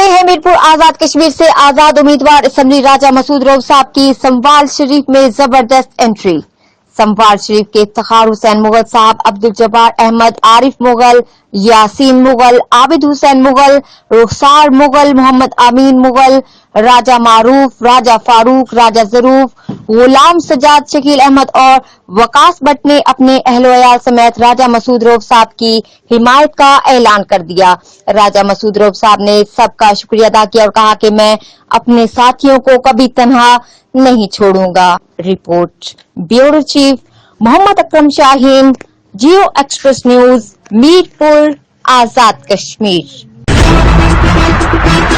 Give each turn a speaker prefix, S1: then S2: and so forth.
S1: बढ़ते हैं मीरपुर आजाद कश्मीर से आजाद उम्मीदवार असम्बली राजा मसूद रऊफ साहब की समवाल शरीफ में जबरदस्त एंट्री। समवाल शरीफ के इफ्तिखार हुसैन मुगल साहब, अब्दुल जब्बार अहमद, आरिफ मुगल, यासीन मुगल, आबिद हुसैन मुगल, रुखसार मुगल, मोहम्मद अमीन मुगल, राजा मारूफ, राजा फारूक, राजा जरूफ, गुलाम सजाद, शकील अहमद और वकास भट्ट ने अपने अहलोयाल समेत राजा मसूद रऊफ साहब की हिमायत का ऐलान कर दिया। राजा मसूद रऊफ साहब ने सबका शुक्रिया अदा किया और कहा कि मैं अपने साथियों को कभी तन्हा नहीं छोड़ूंगा। Report bureau chief Mohammad Akram Shaheen, जियो एक्सप्रेस न्यूज, मीरपुर, आजाद कश्मीर।